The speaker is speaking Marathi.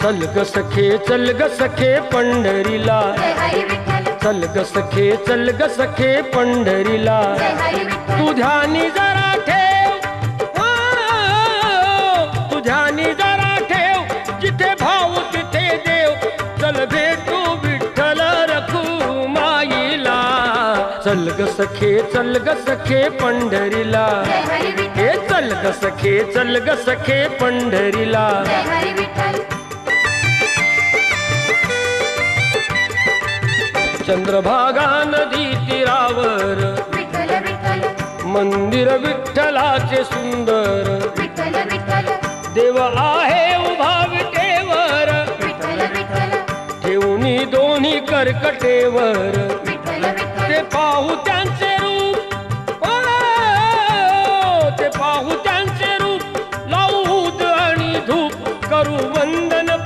चल ग सखे चल ग सखे पंढरीला, जय हरी विठ्ठल, चल ग सखे चल ग सखे पंढरीला. जय हरी विठ्ठल, तू ध्यानी जरा ठेव, तू ध्यानी जरा ठेव, जिथे भाऊ तिथे देव. चल भेटू विठ्ठल रखुमाईला. चल ग सखे चल ग सखे पंढरीला, जय हरी विठ्ठल, हे चल ग सखे चल ग सखे पंढरीला. जय हरी विठ्ठल, चंद्रभागा नदी तीरावर विठ्ठल विठ्ठल, मंदिर विठ्ठलाचे सुंदर. विठ्ठल विठ्ठल, देव आहे उभा विटेवर, विठ्ठल विठ्ठल, ठेवूनी दोन्ही कर्कटेवर. विठ्ठल विठ्ठल, ते पाहू त्या